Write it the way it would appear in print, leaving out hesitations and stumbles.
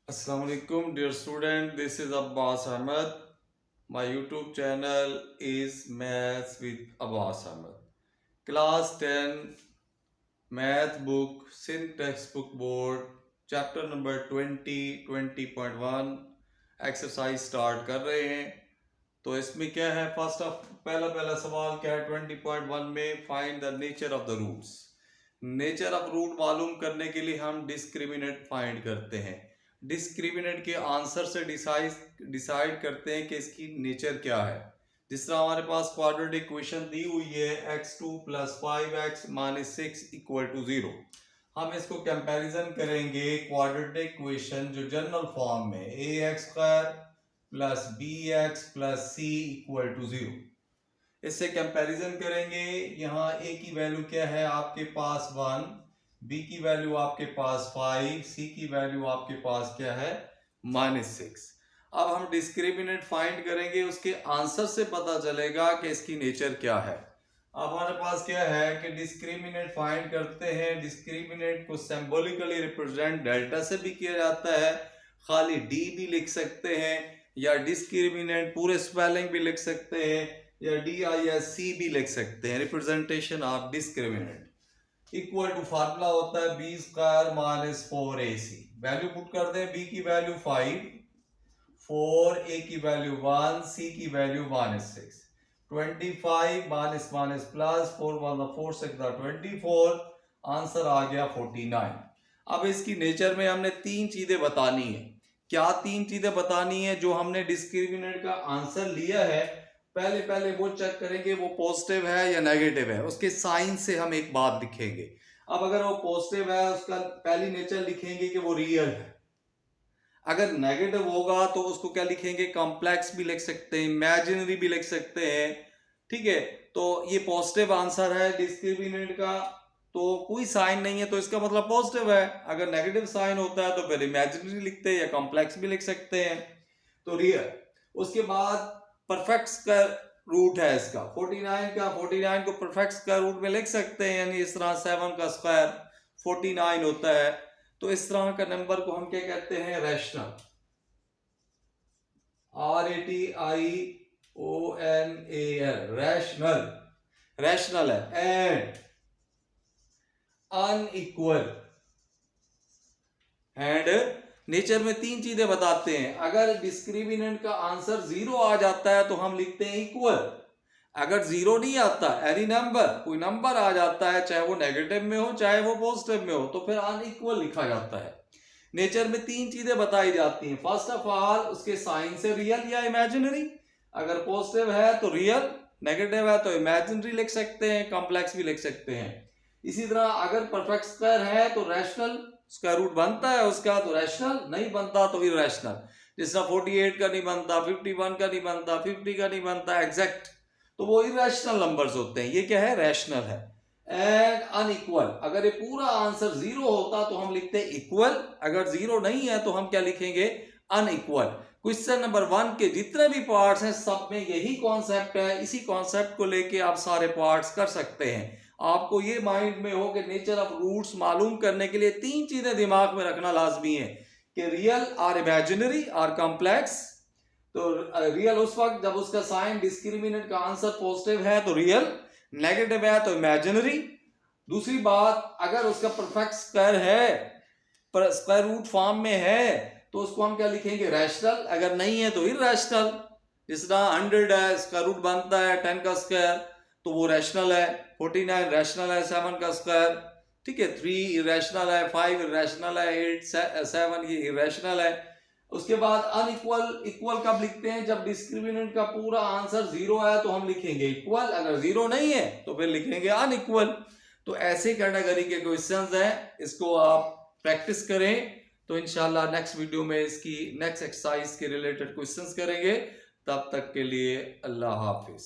Assalamu alaikum, dear student. This is Abbas Ahmed. My YouTube channel is Maths with Abbas Ahmed. Class 10 Math book, Sin textbook board, chapter number 20.1 exercise start कर रहे हैं। तो इसमें क्या है, पहला सवाल क्या है 20.1 में, find the nature of the roots. Nature of root मालूम करने के लिए हम डिस्क्रिमिनेंट फाइंड करते हैं। डिस्क्रिमिनेंट के आंसर से डिसाइड करते हैं कि इसकी नेचर क्या है। जिस तरह हमारे पास क्वाड्रेटिक इक्वेशन दी हुई है x2 + 5x - 6 = 0। हम इसको कंपैरिजन करेंगे क्वाड्रेटिक इक्वेशन जो जनरल फॉर्म में ax² + bx + c = 0। इससे कंपैरिजन करेंगे। यहाँ a की वैल्यू क्या है आपके पास 1, b की वैल्यू आपके पास 5, c की वैल्यू आपके पास क्या है -6। अब हम डिस्क्रिमिनेंट फाइंड करेंगे, उसके आंसर से पता चलेगा कि इसकी नेचर क्या है। अब हमारे पास क्या है कि डिस्क्रिमिनेंट फाइंड करते हैं। डिस्क्रिमिनेंट को सिंबॉलिकली रिप्रेजेंट डेल्टा से भी किया जाता है, खाली डी भी लिख सकते हैं, या डिस्क्रिमिनेंट पूरे स्पेलिंग भी लिख सकते हैं, या DISC भी लिख सकते हैं। Representation of discriminant equal to formula होता है b² - 4ac। वैल्यू पुट कर दें, b की वैल्यू 5, 4, a की वैल्यू 1, c की वैल्यू -6। 25 - प्लस 4 1 4 6 24, आंसर आ गया 49। अब इसकी नेचर में हमने तीन चीजें बतानी है। क्या तीन चीजें बतानी है? जो हमने डिस्क्रिमिनेंट का आंसर लिया है, पहले वो चेक करेंगे वो पॉजिटिव है या नेगेटिव है। उसके साइन से हम एक बात लिखेंगे। अब अगर वो पॉजिटिव है, उसका पहली नेचर लिखेंगे कि वो रियल है। अगर नेगेटिव होगा तो उसको क्या लिखेंगे, कॉम्प्लेक्स भी लिख सकते हैं, इमेजिनरी भी लिख सकते हैं। ठीक है, तो ये पॉजिटिव आंसर है डिस्क्रिमिनेंट का, तो कोई साइन नहीं है तो इसका मतलब पॉजिटिव है। अगर नेगेटिव साइन होता है तो फिर इमेजिनरी लिखते हैं या कॉम्प्लेक्स भी लिख सकते हैं, तो रियल। उसके बाद परफेक्ट स्क्वायर रूट है इसका 49 का, 49 को परफेक्ट स्क्वायर रूट में लिख सकते हैं, यानी इस तरह 7 का स्क्वायर 49 होता है। तो इस तरह का नंबर को हम क्या कहते हैं, रैशनल। RATIONAL, rational. रैशनल है। And unequal. एंड नेचर में तीन चीजें बताते हैं। अगर डिस्क्रिमिनेंट का आंसर 0 आ जाता है तो हम लिखते हैं इक्वल। अगर 0 नहीं आता, एनी नंबर, कोई नंबर आ जाता है, चाहे वो नेगेटिव में हो चाहे वो पॉजिटिव में हो, तो फिर अनइक्वल लिखा जाता है। नेचर में तीन चीजें बताई जाती हैं। फर्स्ट ऑफ ऑल उसके साइन से, रियल या इमेजिनरी। अगर पॉजिटिव है तो रियल, नेगेटिव है तो इमेजिनरी लिख सकते हैं, कॉम्प्लेक्स भी लिख सकते हैं। इसी तरह अगर परफेक्ट स्क्वायर है तो रैशनल स्क्वायर रूट बनता है उसका, तो रैशनल, नहीं बनता तो इरैशनल। जिस तरह 48 का नहीं बनता, 51 का नहीं बनता, 50 का नहीं बनता एग्जैक्ट, तो वो इरैशनल नंबर्स होते हैं। ये क्या है, रैशनल है। एंड अनइक्वल, अगर ये पूरा आंसर 0 होता तो हम लिखते इक्वल, अगर 0 नहीं है तो हम क्या लिखेंगे, अनइक्वल। क्वेश्चन नंबर 1 के जितने भी पार्ट्स हैं सब में यही कॉन्सेप्ट है। इसी कॉन्सेप्ट को लेके आप सारे पार्ट्स कर सकते हैं। आपको ये माइंड में हो कि नेचर ऑफ रूट्स मालूम करने के लिए तीन चीजें दिमाग में रखना लाजमी है कि रियल और इमेजिनरी और कॉम्प्लेक्स। तो रियल उस वक्त जब उसका साइन डिस्क्रिमिनेंट का आंसर पॉजिटिव है तो रियल, नेगेटिव है तो इमेजिनरी। दूसरी बात, अगर उसका परफेक्ट स्क्वायर है, पर स्क्वायर रूट फॉर्म में है, तो उसको हम क्या लिखेंगे, रैशनल। अगर नहीं है तो इरैशनल। जिस तरह 100 है, स्क्वायर रूट बनता है 10 का स्क्वायर, तो वो रैशनल है। 49 रैशनल है 7 का स्क्वायर। ठीक है, 3 इरैशनल है, 5 इरैशनल है, 8 7 ये इरैशनल है। उसके बाद अनइक्वल, इक्वल कब लिखते हैं, जब डिस्क्रिमिनेंट का पूरा आंसर 0 है तो हम लिखेंगे इक्वल, अगर 0 नहीं है तो फिर लिखेंगे अनइक्वल। तो ऐसे कैटेगरी के क्वेश्चंस हैं, इसको आप प्रैक्टिस करें। तो इंशाल्लाह नेक्स्ट वीडियो में इसकी नेक्स्ट एक्सरसाइज के रिलेटेड क्वेश्चंस करेंगे। तब तक के लिए अल्लाह हाफिज।